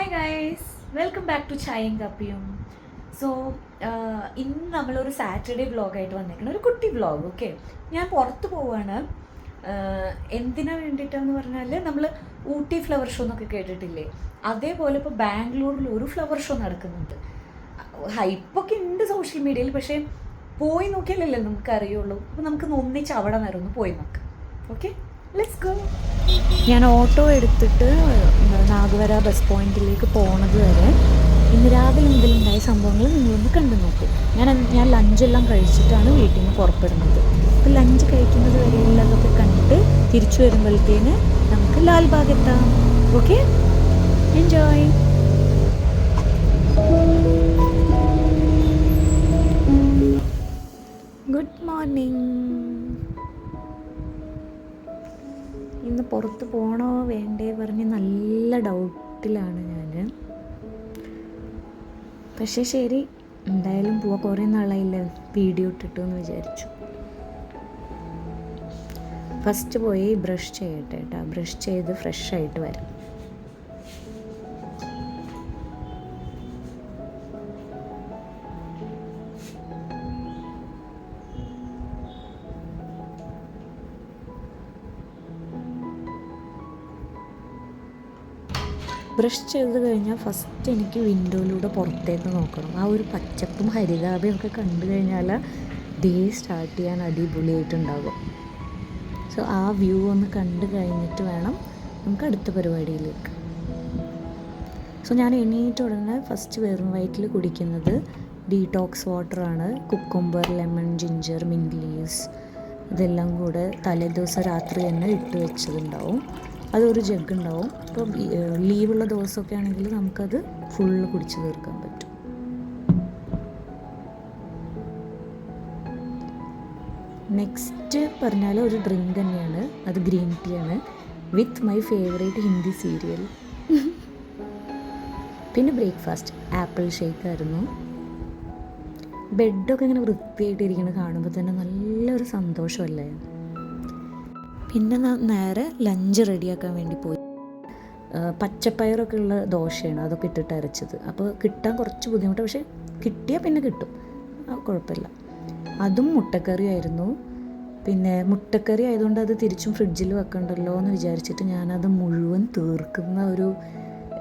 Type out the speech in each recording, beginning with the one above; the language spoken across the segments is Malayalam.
Hi guys, welcome back to ചായയും കപ്പിയും. സോ ഇന്ന് നമ്മളൊരു സാറ്റർഡേ വ്ളോഗായിട്ട് വന്നേക്കണം, ഒരു കുട്ടി വ്ളോഗ്. ഓക്കെ, ഞാൻ പുറത്ത് പോവാണ്. എന്തിനാ വേണ്ടിയിട്ടെന്ന് പറഞ്ഞാൽ, നമ്മൾ ഊട്ടി ഫ്ലവർ ഷോ എന്നൊക്കെ കേട്ടിട്ടില്ലേ, അതേപോലെ ഇപ്പോൾ ബാംഗ്ലൂരിൽ ഒരു ഫ്ലവർ ഷോ നടക്കുന്നുണ്ട്. ഹൈപ്പൊക്കെ ഉണ്ട് സോഷ്യൽ മീഡിയയിൽ, പക്ഷേ പോയി നോക്കിയാലല്ലേ നമുക്കറിയുള്ളൂ. അപ്പോൾ നമുക്ക് ഒന്നിച്ച് അവിടെ വരെ ഒന്ന് പോയി നോക്കാം. Okay, let's go. ഞാൻ ഓട്ടോ എടുത്തിട്ട് നാഗവര ബസ് പോയിന്റിലേക്ക് പോണത് വരെ ഇന്ന് രാവിലെ മുതലുണ്ടായ സംഭവങ്ങൾ നിങ്ങളൊന്ന് കണ്ടു നോക്കൂ. ഞാൻ ലഞ്ചെല്ലാം കഴിച്ചിട്ടാണ് വീട്ടിൽ നിന്ന് പുറപ്പെടുന്നത്. അപ്പോൾ ലഞ്ച് കഴിക്കുന്നത് വരെയുള്ളതൊക്കെ കണ്ടിട്ട് തിരിച്ചു വരുമ്പോഴത്തേന് നമുക്ക് ലാൽബാഗ് എത്താം. Okay, enjoy. Good morning. ഇന്ന് പുറത്ത് പോകണോ വേണ്ടേ പറഞ്ഞ് നല്ല ഡൗട്ടിലാണ് ഞാൻ. പക്ഷേ ശരി, എന്തായാലും പോവാ. കുറേ നാളായില്ല വീഡിയോ ഇട്ടിട്ടു എന്ന് വിചാരിച്ചു. ഫസ്റ്റ് പോയി ബ്രഷ് ചെയ്യട്ടെ കേട്ടോ. ബ്രഷ് ചെയ്ത് ഫ്രഷ് ആയിട്ട് വരാം. ബ്രഷ് ചെയ്ത് കഴിഞ്ഞാൽ ഫസ്റ്റ് എനിക്ക് വിൻഡോയിലൂടെ പുറത്തേക്ക് നോക്കണം. ആ ഒരു പച്ചപ്പും ഹരിതാപയും ഒക്കെ കണ്ടു കഴിഞ്ഞാൽ ഡേ സ്റ്റാർട്ട് ചെയ്യാൻ അടിപൊളിയായിട്ടുണ്ടാകും. സോ ആ വ്യൂ ഒന്ന് കണ്ടു കഴിഞ്ഞിട്ട് വേണം നമുക്ക് അടുത്ത പരിപാടിയിലേക്ക്. സോ ഞാൻ എണീറ്റ ഉടനെ ഫസ്റ്റ് വെറും വയറ്റിൽ കുടിക്കുന്നത് ഡീടോക്സ് വാട്ടറാണ്. Cucumber, lemon, ginger, mint leaves ഇതെല്ലാം കൂടെ തലേദിവസം രാത്രി തന്നെ ഇട്ട് വെച്ചതുണ്ടാവും. അതൊരു ജഗ് ഉണ്ടാവും. ഇപ്പോൾ ലീവുള്ള ദിവസമൊക്കെ ആണെങ്കിൽ നമുക്കത് ഫുള്ള് കുടിച്ച് തീർക്കാൻ പറ്റും. നെക്സ്റ്റ് പറഞ്ഞാൽ ഒരു ഡ്രിങ്ക് തന്നെയാണ്, അത് ഗ്രീൻ ടീ ആണ് with my favourite Hindi serial. പിന്നെ ബ്രേക്ക്ഫാസ്റ്റ് ആപ്പിൾ ഷേക്ക് ആയിരുന്നു. ബെഡൊക്കെ ഇങ്ങനെ വൃത്തിയായിട്ടിരിക്കുന്നത് കാണുമ്പോൾ തന്നെ നല്ലൊരു സന്തോഷമല്ലേ. പിന്നെ നേരെ ലഞ്ച് റെഡിയാക്കാൻ വേണ്ടി പോയി. പച്ചപ്പയറൊക്കെ ഉള്ള ദോശയാണ്, അതൊക്കെ ഇട്ടിട്ട് അരച്ചത്. അപ്പോൾ കിട്ടാൻ കുറച്ച് ബുദ്ധിമുട്ട്, പക്ഷേ കിട്ടിയാൽ പിന്നെ കിട്ടും, കുഴപ്പമില്ല. അതും മുട്ടക്കറി ആയിരുന്നു. പിന്നെ മുട്ടക്കറി ആയതുകൊണ്ട് അത് തിരിച്ചും ഫ്രിഡ്ജിൽ വെക്കണ്ടല്ലോ എന്ന് വിചാരിച്ചിട്ട് ഞാനത് മുഴുവൻ തീർക്കുന്ന ഒരു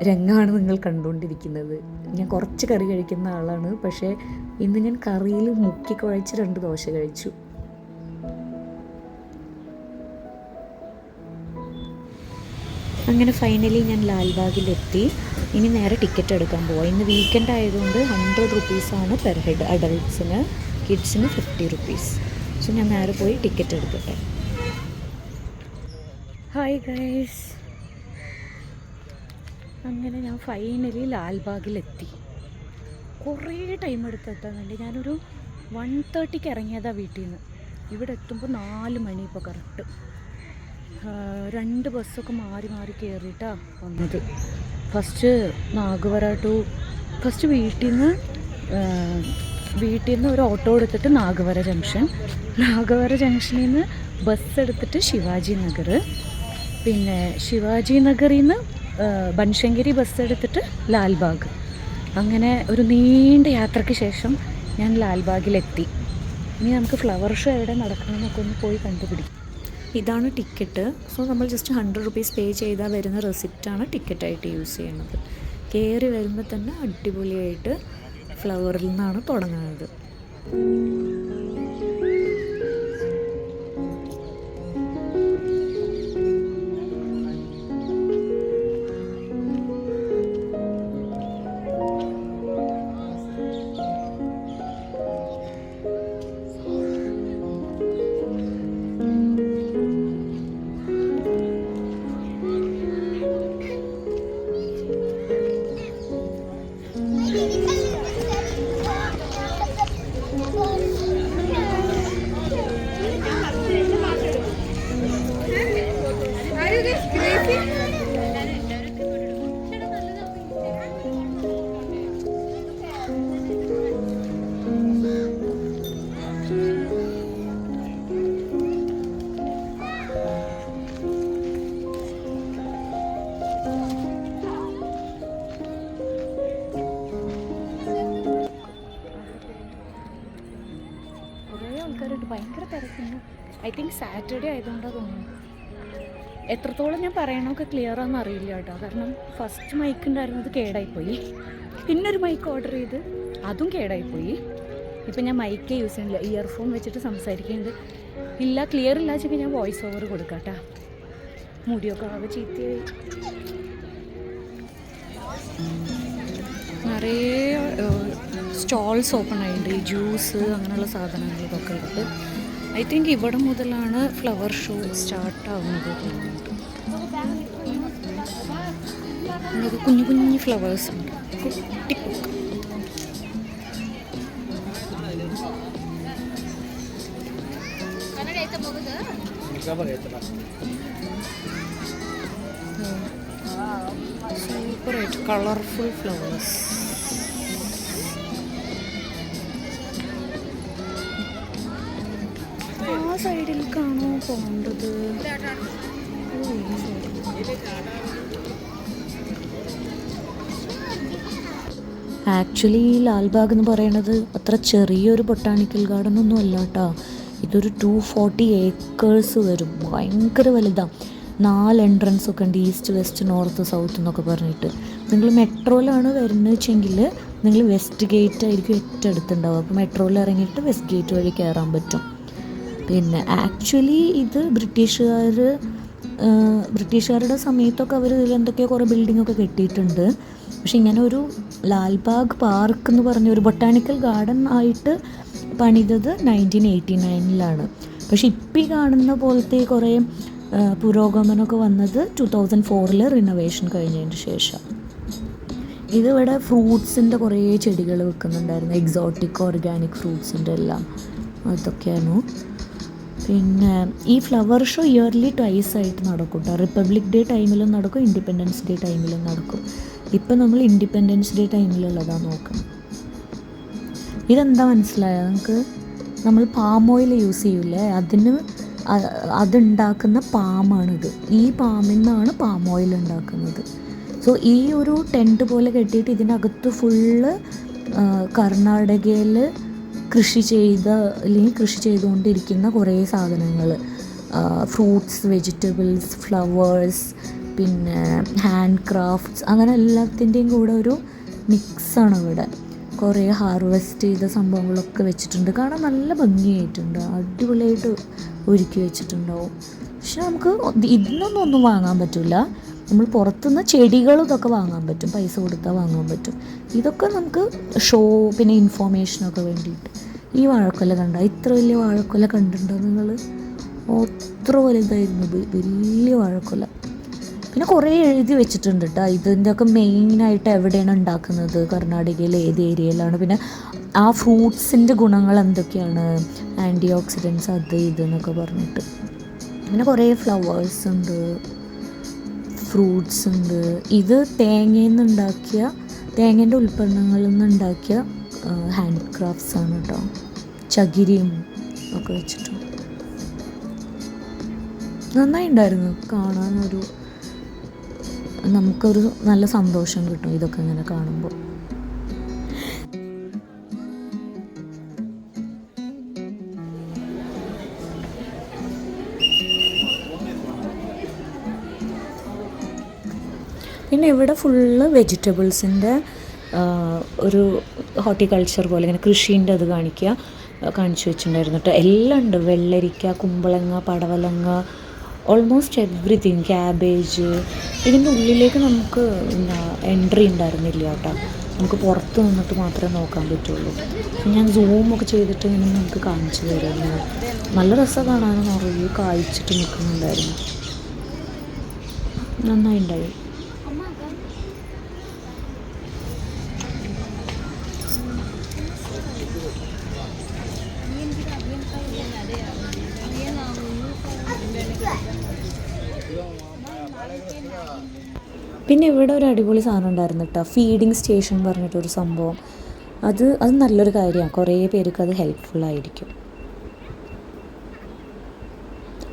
രംഗമാണ് നിങ്ങൾ കണ്ടുകൊണ്ടിരിക്കുന്നത്. ഞാൻ കുറച്ച് കറി കഴിക്കുന്ന ആളാണ്, പക്ഷേ ഇന്ന് ഞാൻ കറിയിൽ മുക്കി കുഴച്ച് 2 ദോശ കഴിച്ചു. അങ്ങനെ ഫൈനലി ഞാൻ ലാൽബാഗിലെത്തി. ഇനി നേരെ ടിക്കറ്റ് എടുക്കാൻ പോവാം. ഇന്ന് വീക്കെൻഡ് ആയതുകൊണ്ട് 100 റുപ്പീസാണ് പെർ ഹെഡ്. അഡൾട്ട്സിന്, കിഡ്സിന് 50 റുപ്പീസ്. സോ ഞാൻ നേരെ പോയി ടിക്കറ്റ് എടുക്കട്ടെ. ഹായ് ഗൈസ്, അങ്ങനെ ഞാൻ ഫൈനലി ലാൽബാഗിലെത്തി. കുറേ ടൈം എടുത്തെത്താൻ വേണ്ടി. ഞാനൊരു 1:30 ഇറങ്ങിയതാണ് വീട്ടിൽ നിന്ന്. ഇവിടെ എത്തുമ്പോൾ 4 മണി ഇപ്പോൾ കറക്റ്റ്. 2 ബസ്സൊക്കെ മാറി മാറി കയറിയിട്ടാണ് വന്നത്. ഫസ്റ്റ് നാഗവര ഫസ്റ്റ് വീട്ടിൽ നിന്ന് ഒരു ഓട്ടോ എടുത്തിട്ട് നാഗവര ജംഗ്ഷനിൽ നിന്ന് ബസ് എടുത്തിട്ട് ശിവാജി നഗർ, പിന്നെ ശിവാജി നഗറിൽ നിന്ന് ബൻശങ്കരി ബസ് എടുത്തിട്ട് ലാൽബാഗ്. അങ്ങനെ ഒരു നീണ്ട യാത്രയ്ക്ക് ശേഷം ഞാൻ ലാൽബാഗിലെത്തി. ഇനി നമുക്ക് ഫ്ലവർ ഷോ എവിടെ നടക്കണമെന്നൊക്കെ ഒന്ന് പോയി കണ്ടുപിടിക്കും. ഇതാണ് ടിക്കറ്റ്. സോ നമ്മൾ ജസ്റ്റ് 100 റുപ്പീസ് പേ ചെയ്താൽ വരുന്ന റെസിപ്റ്റാണ് ടിക്കറ്റായിട്ട് യൂസ് ചെയ്യുന്നത്. കയറി വരുമ്പോൾ തന്നെ അടിപൊളിയായിട്ട് ഫ്ലവറിൽ നിന്നാണ് തുടങ്ങുന്നത്. തിരക്കുന്നു. ഐ തിങ്ക് സാറ്റർഡേ ആയതുകൊണ്ടാണ് തോന്നുന്നു. എത്രത്തോളം ഞാൻ പറയണമൊക്കെ ക്ലിയർ ആണെന്ന് അറിയില്ല കേട്ടോ. കാരണം ഫസ്റ്റ് മൈക്ക് ഉണ്ടായിരുന്നത് കേടായിപ്പോയി. പിന്നെ ഒരു മൈക്ക് ഓർഡർ ചെയ്ത് അതും കേടായിപ്പോയി. ഇപ്പം ഞാൻ മൈക്കേ യൂസ് ചെയ്യുന്നില്ല, ഇയർഫോൺ വെച്ചിട്ട് സംസാരിക്കുന്നുണ്ട്. ഇല്ല ക്ലിയർ ഇല്ല വെച്ചെങ്കിൽ ഞാൻ വോയിസ് ഓവർ കൊടുക്കാം കേട്ടോ. മുടിയൊക്കെ ആകെ ചീത്തയായി. നിറയെ സ്റ്റോൾസ് ഓപ്പൺ ആയിട്ടുണ്ട്, ഈ ജ്യൂസ് അങ്ങനെയുള്ള സാധനങ്ങൾ ഇതൊക്കെ ഉണ്ട്. ഐ തിങ്ക് ഇവിടെ മുതലാണ് ഫ്ലവർ ഷോ സ്റ്റാർട്ടാവുന്നത്. കുഞ്ഞു കുഞ്ഞു ഫ്ലവേഴ്സ് ഉണ്ട്, കുട്ടിപ്പൂക്കൾ. സൂപ്പറായിട്ട് കളർഫുൾ ഫ്ലവേഴ്സ്. ആ സൈഡിലേക്കാണോ പോകേണ്ടത്? ആക്ച്വലി ഈ ലാൽബാഗ് എന്ന് പറയുന്നത് അത്ര ചെറിയൊരു ബൊട്ടാണിക്കൽ ഗാർഡൻ ഒന്നും അല്ല കേട്ടോ. ഇതൊരു 240 ഏക്കേഴ്സ് വരും, ഭയങ്കര വലുതാണ്. 4 എൻട്രൻസ് ഒക്കെ ഉണ്ട്, ഈസ്റ്റ് വെസ്റ്റ് നോർത്ത് സൗത്ത് എന്നൊക്കെ പറഞ്ഞിട്ട്. നിങ്ങൾ മെട്രോയിലാണ് വരുന്നത് വെച്ചെങ്കിൽ നിങ്ങൾ വെസ്റ്റ് ഗേറ്റ് ആയിരിക്കും ഏറ്റവും അടുത്തുണ്ടാവുക. അപ്പോൾ മെട്രോയിൽ ഇറങ്ങിയിട്ട് വെസ്റ്റ് ഗേറ്റ് വഴി കയറാൻ പറ്റും. പിന്നെ ആക്ച്വലി ഇത് ബ്രിട്ടീഷുകാരുടെ സമയത്തൊക്കെ അവർ ഇതിൽ എന്തൊക്കെയോ കുറേ ബിൽഡിങ്ങൊക്കെ കെട്ടിയിട്ടുണ്ട്. പക്ഷെ ഇങ്ങനെ ഒരു ലാൽബാഗ് പാർക്ക് എന്ന് പറഞ്ഞ ഒരു ബൊട്ടാണിക്കൽ ഗാർഡൻ ആയിട്ട് പണിതത് 1989 പക്ഷെ ഇപ്പം ഈ കാണുന്ന പോലത്തെ കുറേ പുരോഗമനമൊക്കെ വന്നത് 2004 റിനോവേഷൻ കഴിഞ്ഞതിന് ശേഷം. ഇതിവിടെ ഫ്രൂട്ട്സിൻ്റെ കുറേ ചെടികൾ വെക്കുന്നുണ്ടായിരുന്നു, എക്സോട്ടിക് ഓർഗാനിക് ഫ്രൂട്ട്സിൻ്റെ എല്ലാം അതൊക്കെയാണ്. പിന്നെ ഈ ഫ്ലവർ ഷോ ഇയർലി ട്വൈസ് ആയിട്ട് നടക്കും കേട്ടോ. റിപ്പബ്ലിക് ഡേ ടൈമിലും നടക്കും, ഇൻഡിപെൻഡൻസ് ഡേ ടൈമിലും നടക്കും. ഇപ്പം നമ്മൾ ഇൻഡിപെൻഡൻസ് ഡേ ടൈമിലുള്ളതാണ് നോക്കണം. ഇതെന്താ മനസ്സിലായോ നമുക്ക്? നമ്മൾ പാം ഓയിൽ യൂസ് ചെയ്യൂലേ, അതുണ്ടാക്കുന്ന പാമാണിത്. ഈ പാമിൽ നിന്നാണ് പാം ഓയിൽ ഉണ്ടാക്കുന്നത്. സോ ഈ ഒരു ടെൻറ്റ് പോലെ കെട്ടിയിട്ട് ഇതിനകത്ത് ഫുള്ള് കർണാടകയിൽ കൃഷി ചെയ്തുകൊണ്ടിരിക്കുന്ന കുറേ സാധനങ്ങൾ, ഫ്രൂട്ട്സ്, വെജിറ്റബിൾസ്, ഫ്ലവേഴ്സ്, പിന്നെ ഹാൻഡ് ക്രാഫ്റ്റ്സ്, അങ്ങനെ എല്ലാത്തിൻ്റെയും കൂടെ ഒരു മിക്സാണ് ഇവിടെ. കുറേ ഹാർവെസ്റ്റ് ചെയ്ത സംഭവങ്ങളൊക്കെ വെച്ചിട്ടുണ്ട്. കാണാൻ നല്ല ഭംഗിയായിട്ടുണ്ട്, അടിപൊളിയായിട്ട് ഒരുക്കി വെച്ചിട്ടുണ്ടാവും. പക്ഷെ നമുക്ക് ഇതിനൊന്നും വാങ്ങാൻ പറ്റില്ല. നമ്മൾ പുറത്തുനിന്ന് ചെടികളും ഇതൊക്കെ വാങ്ങാൻ പറ്റും, പൈസ കൊടുത്താൽ വാങ്ങാൻ പറ്റും. ഇതൊക്കെ നമുക്ക് ഷോ പിന്നെ ഇൻഫോർമേഷനൊക്കെ വേണ്ടിയിട്ട്. ഈ വാഴക്കൊല കണ്ട, ഇത്ര വലിയ വാഴക്കൊല കണ്ടിട്ടുണ്ടോ നിങ്ങൾ? അത്ര വലുതായിരുന്നു, വലിയ വാഴക്കൊല. പിന്നെ കുറേ എഴുതി വെച്ചിട്ടുണ്ട് കേട്ടോ, ഇതിൻ്റെയൊക്കെ മെയിനായിട്ട് എവിടെയാണ് ഉണ്ടാക്കുന്നത്, കർണാടകയിൽ ഏത് ഏരിയയിലാണ്, പിന്നെ ആ ഫ്രൂട്ട്സിൻ്റെ ഗുണങ്ങൾ എന്തൊക്കെയാണ്, ആൻറ്റി ഓക്സിഡൻസ് അത് ഇതെന്നൊക്കെ പറഞ്ഞിട്ട്. പിന്നെ കുറേ ഫ്ലവേഴ്സ് ഉണ്ട്, ഫ്രൂട്ട്സ് ഉണ്ട്. ഇത് തേങ്ങേൻ്റെ ഉൽപ്പന്നങ്ങളിൽ നിന്നുണ്ടാക്കിയ ഹാൻഡ് ക്രാഫ്റ്റ്സ് ആണ് കേട്ടോ. ചകിരിയും ഒക്കെ വെച്ചിട്ട് നന്നായി ഉണ്ടായിരുന്നു കാണാൻ. നമുക്കൊരു നല്ല സന്തോഷം കിട്ടും ഇതൊക്കെ ഇങ്ങനെ കാണുമ്പോൾ. പിന്നെ ഇവിടെ ഫുള്ള് വെജിറ്റബിൾസിൻ്റെ ഒരു ഹോർട്ടിക്കൾച്ചർ പോലെ ഇങ്ങനെ കൃഷീൻ്റെ അത് കാണിച്ചു വെച്ചിട്ടുണ്ടായിരുന്നു കേട്ടോ. എല്ലാം ഉണ്ട്, വെള്ളരിക്ക, കുമ്പളങ്ങ, പടവലങ്ങ, ഓൾമോസ്റ്റ് എവ്രിതിങ്, ക്യാബേജ്. ഇതിൻ്റെ ഉള്ളിലേക്ക് നമുക്ക് എൻട്രി ഉണ്ടായിരുന്നില്ല കേട്ടോ, നമുക്ക് പുറത്ത് നിന്നിട്ട് മാത്രമേ നോക്കാൻ പറ്റുള്ളൂ. ഞാൻ സൂമൊക്കെ ചെയ്തിട്ട് ഇങ്ങനെ നമുക്ക് കാണിച്ചു തരുന്നു. നല്ല രസം കാണാനും നിറയെ കായ്ച്ചിട്ട് നിൽക്കുന്നുണ്ടായിരുന്നു, നന്നായിണ്ടായി. പിന്നെ ഇവിടെ ഒരു അടിപൊളി സാധനം ഉണ്ടായിരുന്നു കേട്ടോ, ഫീഡിങ് സ്റ്റേഷൻ പറഞ്ഞിട്ടൊരു സംഭവം. അത് നല്ലൊരു കാര്യമാണ്, കുറേ പേർക്ക് അത് ഹെൽപ്ഫുള്ളായിരിക്കും.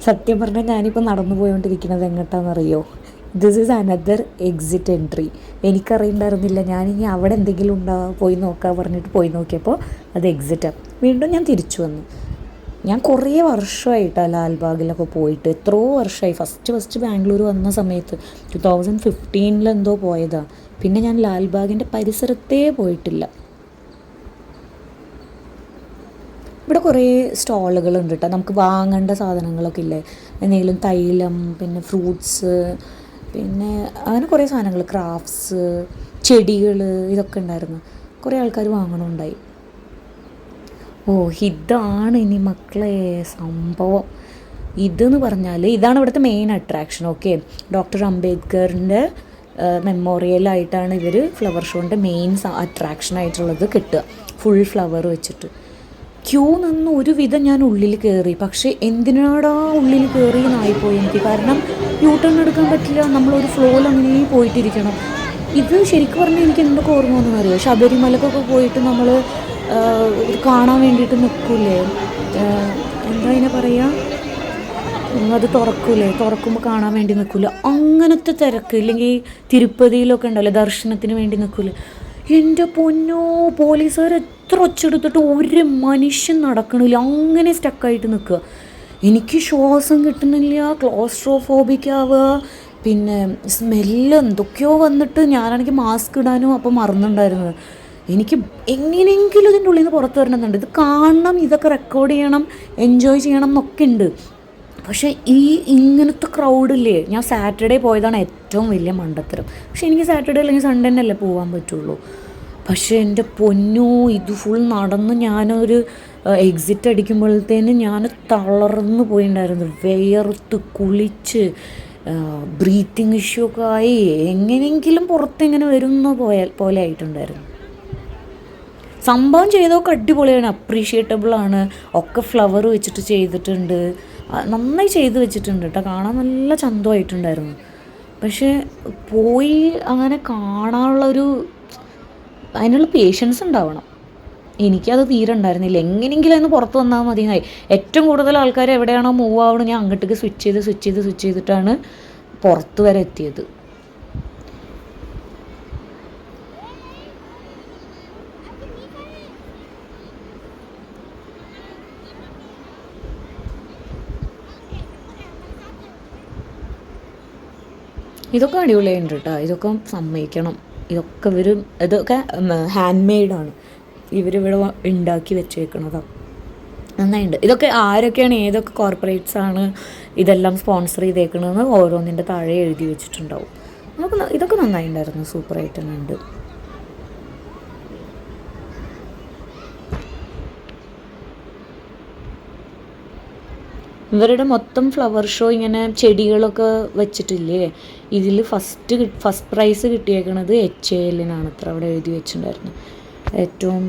സത്യം പറഞ്ഞാൽ ഞാനിപ്പോൾ നടന്നു പോയിക്കൊണ്ടിരിക്കുന്നത് എങ്ങോട്ടാണെന്നറിയോ? This is another exit entry. എനിക്കറിയണ്ടായിരുന്നില്ല, ഞാനിനി അവിടെ എന്തെങ്കിലും പോയി നോക്കാൻ പറഞ്ഞിട്ട് പോയി നോക്കിയപ്പോൾ അത് എക്സിറ്റാണ്. വീണ്ടും ഞാൻ തിരിച്ചു വന്നു. ഞാൻ കുറേ വർഷമായിട്ടാണ് ലാൽബാഗിലൊക്കെ പോയിട്ട്, എത്രയോ വർഷമായി. ഫസ്റ്റ് ബാംഗ്ലൂർ വന്ന സമയത്ത് 2015 എന്തോ പോയതാണ്. പിന്നെ ഞാൻ ലാൽബാഗിൻ്റെ പരിസരത്തേ പോയിട്ടില്ല. ഇവിടെ കുറേ സ്റ്റോളുകളുണ്ട് കേട്ടോ, നമുക്ക് വാങ്ങേണ്ട സാധനങ്ങളൊക്കെ ഇല്ലേ, എന്തെങ്കിലും തൈലം, പിന്നെ ഫ്രൂട്ട്സ്, പിന്നെ അങ്ങനെ കുറേ സാധനങ്ങൾ, ക്രാഫ്റ്റ്സ്, ചെടികൾ, ഇതൊക്കെ ഉണ്ടായിരുന്നു. കുറേ ആൾക്കാർ വാങ്ങണമുണ്ടായി. ഓ, ഇതാണ് ഇനി മക്കളെ സംഭവം. ഇതെന്ന് പറഞ്ഞാൽ ഇതാണ് ഇവിടുത്തെ മെയിൻ അട്രാക്ഷൻ. ഓക്കെ, ഡോക്ടർ അംബേദ്കറിൻ്റെ മെമ്മോറിയലായിട്ടാണ് ഇവർ ഫ്ലവർ ഷോൻ്റെ മെയിൻ അട്രാക്ഷനായിട്ടുള്ളത് കിട്ടുക, ഫുൾ ഫ്ലവർ വെച്ചിട്ട്. ക്യൂ നിന്ന് ഒരുവിധം ഞാൻ ഉള്ളിൽ കയറി, പക്ഷേ എന്തിനാടാ ഉള്ളിൽ കയറി എന്നായിപ്പോയി എനിക്ക്. കാരണം യൂ ടേൺ എടുക്കാൻ പറ്റില്ല, നമ്മളൊരു ഫ്ലോയിൽ അങ്ങനെ പോയിട്ടിരിക്കണം. ഇത് ശരിക്കും പറഞ്ഞാൽ എനിക്ക് എന്തൊക്കെ ഓർമ്മ ഒന്നും അറിയാം, ശബരിമലക്കൊക്കെ പോയിട്ട് നമ്മൾ കാണാൻ വേണ്ടിയിട്ട് നിൽക്കൂലേ, എന്താ അതിനെ പറയുക, അത് തുറക്കുമ്പോൾ കാണാൻ വേണ്ടി നിൽക്കില്ല, അങ്ങനത്തെ തിരക്ക്. ഇല്ലെങ്കിൽ തിരുപ്പതിയിലൊക്കെ ഉണ്ടല്ലോ ദർശനത്തിന് വേണ്ടി നിൽക്കില്ല. എൻ്റെ പൊന്നോ, പോലീസുകാർ എത്ര ഒച്ചെടുത്തിട്ട് ഒരു മനുഷ്യൻ നടക്കണില്ല, അങ്ങനെ സ്റ്റക്കായിട്ട് നിൽക്കുക. എനിക്ക് ശ്വാസം കിട്ടുന്നില്ല, ക്ലോസ്ട്രോഫോബിക്കാവുക, പിന്നെ സ്മെല്ല് എന്തൊക്കെയോ വന്നിട്ട് ഞാനാണെങ്കിൽ മാസ്ക് ഇടാനും അപ്പം മറന്നുണ്ടായിരുന്നത്. എനിക്ക് എങ്ങനെയെങ്കിലും ഇതിൻ്റെ ഉള്ളിൽ നിന്ന് പുറത്ത് വരണമെന്നുണ്ട്, ഇത് കാണണം, ഇതൊക്കെ റെക്കോർഡ് ചെയ്യണം, എൻജോയ് ചെയ്യണം എന്നൊക്കെ ഉണ്ട്. പക്ഷേ ഇങ്ങനത്തെ ക്രൗഡില്ലേ, ഞാൻ സാറ്റർഡേ പോയതാണ് ഏറ്റവും വലിയ മണ്ടത്തരം. പക്ഷേ എനിക്ക് സാറ്റർഡേ അല്ലെങ്കിൽ സൺഡേ തന്നെയല്ലേ പോകാൻ പറ്റുള്ളൂ. പക്ഷേ എൻ്റെ പൊന്നോ, ഇത് ഫുൾ നടന്ന് ഞാനൊരു എക്സിറ്റ് അടിക്കുമ്പോഴത്തേന് ഞാൻ തളർന്നു പോയിണ്ടായിരുന്നു, വിയർത്ത് കുളിച്ച്, ബ്രീത്തിങ് ഇഷ്യൂ ഒക്കെ ആയി, എങ്ങനെയെങ്കിലും പുറത്തെങ്ങനെ വരുന്ന പോലെ ആയിട്ടുണ്ടായിരുന്നു. സംഭവം ചെയ്തൊക്കെ അടിപൊളിയാണ്, അപ്രീഷിയേറ്റബിളാണ്, ഒക്കെ ഫ്ലവർ വെച്ചിട്ട് ചെയ്തിട്ടുണ്ട്, നന്നായി ചെയ്ത് വെച്ചിട്ടുണ്ട് കേട്ടോ, കാണാൻ നല്ല ചന്തമായിട്ടുണ്ടായിരുന്നു. പക്ഷേ പോയി അങ്ങനെ കാണാനുള്ളൊരു അതിനുള്ള പേഷ്യൻസ് ഉണ്ടാവണം. എനിക്കത് തീരെ ഉണ്ടായിരുന്നില്ല. എങ്ങനെയെങ്കിലും അതിന് പുറത്ത് വന്നാൽ മതിയായി. ഏറ്റവും കൂടുതൽ ആൾക്കാർ എവിടെയാണോ മൂവ് ആവണം, ഞാൻ അങ്ങോട്ടേക്ക് സ്വിച്ച് ചെയ്തിട്ടാണ് പുറത്ത് വരെ എത്തിയത്. ഇതൊക്കെ അടിപൊളിയുണ്ട് കേട്ടോ, ഇതൊക്കെ സമ്മതിക്കണം. ഇതൊക്കെ ഹാൻഡ് മെയ്ഡാണ്, ഇവരിവിടെ ഉണ്ടാക്കി വെച്ചേക്കണതാണ്, നന്നായിട്ടുണ്ട്. ഇതൊക്കെ ആരൊക്കെയാണ്, ഏതൊക്കെ കോർപ്പറേറ്റ്സാണ് ഇതെല്ലാം സ്പോൺസർ ചെയ്തേക്കണമെന്ന് ഓരോന്നിൻ്റെ താഴെ എഴുതി വെച്ചിട്ടുണ്ടാവും. ഇതൊക്കെ നന്നായിട്ടുണ്ടായിരുന്നു, സൂപ്പറായിട്ട് തന്നെ ഉണ്ട്. ഇവരുടെ മൊത്തം ഫ്ലവർ ഷോ ഇങ്ങനെ ചെടികളൊക്കെ വെച്ചിട്ടില്ലേ, ഇതിൽ ഫസ്റ്റ് പ്രൈസ് കിട്ടിയേക്കണത് HAL-നാണ് അത്ര, അവിടെ എഴുതി വെച്ചിട്ടുണ്ടായിരുന്നു. ഏറ്റവും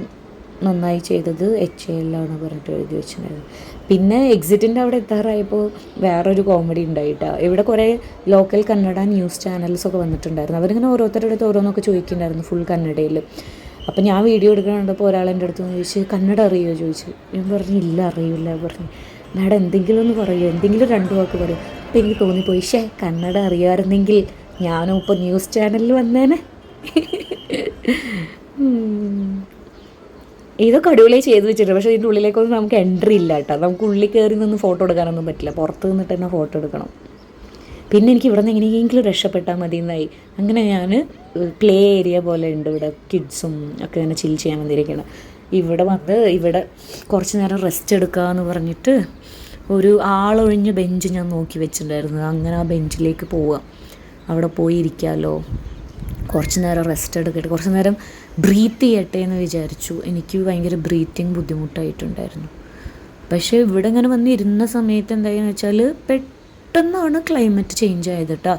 നന്നായി ചെയ്തത് HAL പറഞ്ഞിട്ട് എഴുതി വെച്ചിട്ടുണ്ടായിരുന്നു. പിന്നെ എക്സിറ്റിൻ്റെ അവിടെ എത്താറായപ്പോൾ വേറൊരു കോമഡി ഉണ്ടായിട്ടാണ്. ഇവിടെ കുറേ ലോക്കൽ കന്നഡ ന്യൂസ് ചാനൽസൊക്കെ വന്നിട്ടുണ്ടായിരുന്നു. അവരിങ്ങനെ ഓരോരുത്തരുടെ അടുത്ത് ഓരോന്നൊക്കെ ചോദിക്കുന്നുണ്ടായിരുന്നു ഫുൾ കന്നഡയിൽ. അപ്പം ഞാൻ വീഡിയോ എടുക്കണപ്പോൾ ഒരാൾ എൻ്റെ അടുത്ത് ചോദിച്ചു, കന്നഡ അറിയുമോ ചോദിച്ചു. ഞാൻ പറഞ്ഞു ഇല്ല, അറിയില്ല പറഞ്ഞു. മാഡം എന്തെങ്കിലും ഒന്ന് പറയുമോ, എന്തെങ്കിലും 2 വാക്ക് പറയും. അപ്പം എനിക്ക് തോന്നിപ്പോയി, കന്നഡ അറിയാമായിരുന്നെങ്കിൽ ഞാനും ഇപ്പോൾ ന്യൂസ് ചാനലിൽ വന്നേനെ. ഇതൊക്കെ അടിപൊളിയായി ചെയ്ത് വെച്ചിട്ടുണ്ട്. പക്ഷേ ഇതിൻ്റെ ഉള്ളിലേക്കൊന്നും നമുക്ക് എൻട്രി ഇല്ല കേട്ടോ, നമുക്ക് ഉള്ളിൽ കയറി നിന്ന് ഫോട്ടോ എടുക്കാനൊന്നും പറ്റില്ല, പുറത്ത് നിന്നിട്ട് തന്നെ ഫോട്ടോ എടുക്കണം. പിന്നെ എനിക്ക് ഇവിടെ നിന്ന് എങ്ങനെയെങ്കിലും രക്ഷപ്പെട്ടാൽ മതി എന്നായി. അങ്ങനെ ഞാൻ പ്ലേ ഏരിയ പോലെ ഉണ്ട് ഇവിടെ, കിഡ്സും ഒക്കെ ഇങ്ങനെ ചിൽ ചെയ്യാൻ വന്നിരിക്കണം. ഇവിടെ കുറച്ച് നേരം റെസ്റ്റ് എടുക്കാമെന്ന് പറഞ്ഞിട്ട് ഒരു ആളൊഴിഞ്ഞ ബെഞ്ച് ഞാൻ നോക്കി വെച്ചിട്ടുണ്ടായിരുന്നു. അങ്ങനെ ആ ബെഞ്ചിലേക്ക് പോവുക, അവിടെ പോയി ഇരിക്കാമല്ലോ, കുറച്ച് നേരം റെസ്റ്റ് എടുക്കട്ടെ, കുറച്ച് നേരം ബ്രീത്ത് ചെയ്യട്ടെ എന്ന് വിചാരിച്ചു. എനിക്ക് ഭയങ്കര ബ്രീത്തിങ് ബുദ്ധിമുട്ടായിട്ടുണ്ടായിരുന്നു. പക്ഷേ ഇവിടെ ഇങ്ങനെ വന്നിരുന്ന സമയത്ത് എന്തായെന്ന് വെച്ചാൽ പെട്ടെന്നാണ് ക്ലൈമറ്റ് ചേഞ്ച് ആയത് കേട്ടോ.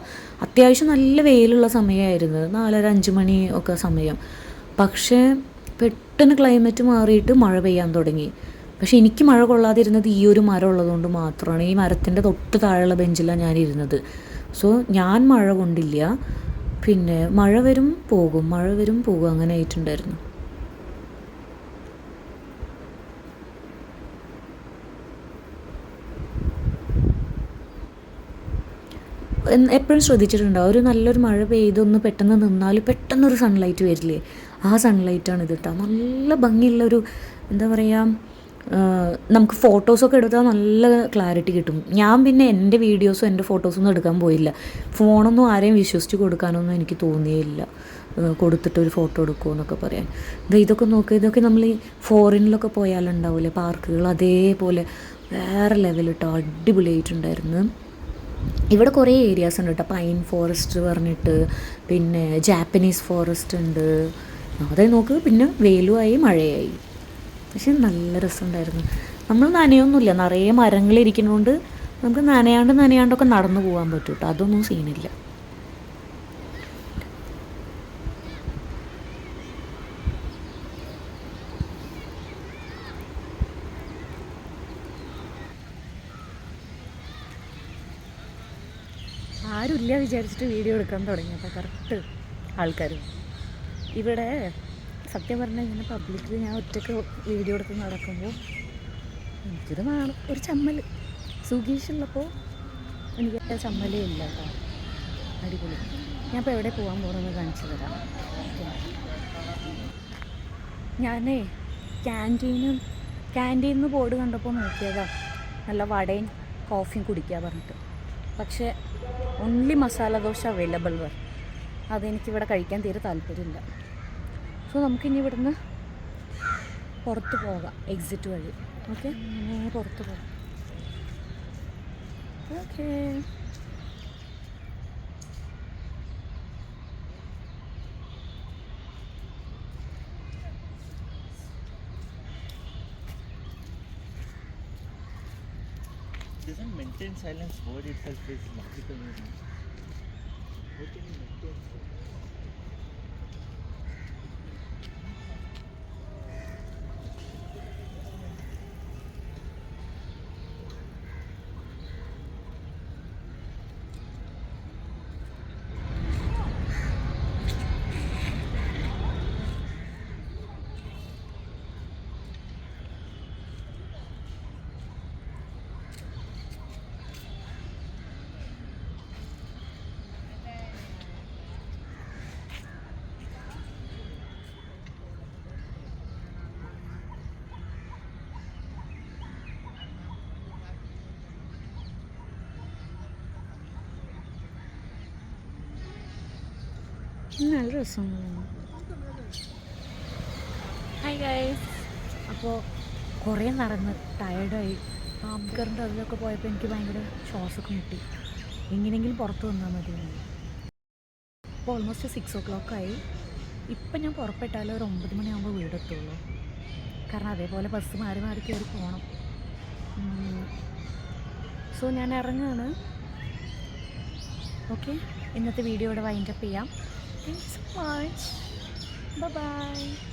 അത്യാവശ്യം നല്ല വെയിലുള്ള സമയമായിരുന്നു, 4:30-5 മണി ഒക്കെ സമയം. പക്ഷേ പെട്ടെന്ന് ക്ലൈമറ്റ് മാറിയിട്ട് മഴ പെയ്യാൻ തുടങ്ങി. പക്ഷേ എനിക്ക് മഴ കൊള്ളാതിരുന്നത് ഈ ഒരു മരം ഉള്ളതുകൊണ്ട് മാത്രമാണ്. ഈ മരത്തിൻ്റെ തൊട്ട് താഴെയുള്ള ബെഞ്ചിലാണ് ഞാനിരുന്നത്. സോ ഞാൻ മഴ കൊണ്ടില്ല. പിന്നെ മഴ വരും പോകും അങ്ങനെ ആയിട്ടുണ്ടായിരുന്നു. എപ്പോഴും ശ്രദ്ധിച്ചിട്ടുണ്ടാവും, ഒരു നല്ലൊരു മഴ പെയ്തൊന്ന് പെട്ടെന്ന് നിന്നാൽ പെട്ടെന്നൊരു സൺലൈറ്റ് വരില്ലേ, ആ സൺലൈറ്റാണ് ഇത് കേട്ടോ. നല്ല ഭംഗിയുള്ളൊരു എന്താ പറയുക, നമുക്ക് ഫോട്ടോസൊക്കെ എടുത്താൽ നല്ല ക്ലാരിറ്റി കിട്ടും. ഞാൻ പിന്നെ എൻ്റെ വീഡിയോസും എൻ്റെ ഫോട്ടോസൊന്നും എടുക്കാൻ പോയില്ല. ഫോണൊന്നും ആരെയും വിശ്വസിച്ച് കൊടുക്കാനൊന്നും എനിക്ക് തോന്നിയില്ല, കൊടുത്തിട്ട് ഒരു ഫോട്ടോ എടുക്കുമോ എന്നൊക്കെ പറയാൻ. ഇതൊക്കെ നോക്കുക, ഇതൊക്കെ നമ്മൾ ഈ ഫോറിനിലൊക്കെ പോയാലുണ്ടാവില്ലേ പാർക്കുകൾ, അതേപോലെ വേറെ ലെവൽ കേട്ടോ, അടിപൊളിയായിട്ടുണ്ടായിരുന്നു. ഇവിടെ കുറേ ഏരിയാസ് ഉണ്ട് കേട്ടോ, പൈൻ ഫോറസ്റ്റ് പറഞ്ഞിട്ട്, പിന്നെ ജാപ്പനീസ് ഫോറസ്റ്റ് ഉണ്ട്. അതേ നോക്ക്, പിന്നെ വെയിലുമായി മഴയായി, പക്ഷെ നല്ല രസമുണ്ടായിരുന്നു. നമ്മൾ നനയൊന്നുമില്ല, നിറയെ മരങ്ങളിരിക്കുന്നതുകൊണ്ട് നമുക്ക് നനയാണ്ടൊക്കെ നടന്നു പോകാൻ പറ്റും കേട്ടോ, അതൊന്നും സീനില്ല. ആരുമില്ല വിചാരിച്ചിട്ട് വീഡിയോ എടുക്കാൻ തുടങ്ങിയപ്പോൾ കറക്റ്റ് ആൾക്കാർ. ഇവിടെ സത്യം പറഞ്ഞാൽ ഇങ്ങനെ പബ്ലിക്കിൽ ഞാൻ ഒറ്റയ്ക്ക് വീഡിയോ എടുത്ത് നടക്കുമ്പോൾ എനിക്കൊരു നാളെ ഒരു ചമ്മൽ, സുഗീഷുള്ളപ്പോൾ എനിക്ക് ആ ചമ്മലേ ഇല്ല കേട്ടോ, അടിപൊളി. ഞാൻ ഇപ്പോൾ എവിടെ പോകാൻ പോകുന്നത് കാണിച്ചു തരാം. ഞാനേ ക്യാൻറ്റീനിൽ ബോർഡ് കണ്ടപ്പോൾ നോക്കിയതാ, നല്ല വടയും കോഫിയും കുടിക്കുക പറഞ്ഞിട്ട്. പക്ഷേ ഓൺലി മസാല ദോശ അവൈലബിൾ വർ, അതെനിക്കിവിടെ കഴിക്കാൻ തീരെ താല്പര്യമില്ല. സോ നമുക്കിനി ഇവിടുന്ന് പുറത്ത് പോകാം, എക്സിറ്റ് വഴി. ഓക്കെ, പുറത്ത് പോകാം. Okay, doesn't maintain silence, word itself is magical. How can you maintain silence? നല്ല രസമാണ്. ഹായ് ഗൈസ്, അപ്പോൾ കുറേ നടന്ന് ടയേർഡായി. ആംകറിൻ്റെ അതിലൊക്കെ പോയപ്പോൾ എനിക്ക് ഭയങ്കര ശ്വാസമൊക്കെ മുട്ടി. എങ്ങനെയെങ്കിലും പുറത്ത് വന്നാൽ മതി. ഇപ്പോൾ ഓൾമോസ്റ്റ് 6 o'clock ആയി. ഇപ്പം ഞാൻ പുറപ്പെട്ടാലും ഒരു 9 മണിയാകുമ്പോൾ വീടെത്തുള്ളൂ, കാരണം അതേപോലെ ബസ് മാറി മാറി കയറി പോകണം. സോ ഞാൻ ഇറങ്ങുകയാണ്. ഓക്കെ, ഇന്നത്തെ വീഡിയോ ഇവിടെ വൈൻഡപ്പ് ചെയ്യാം. Thanks so much. Bye-bye.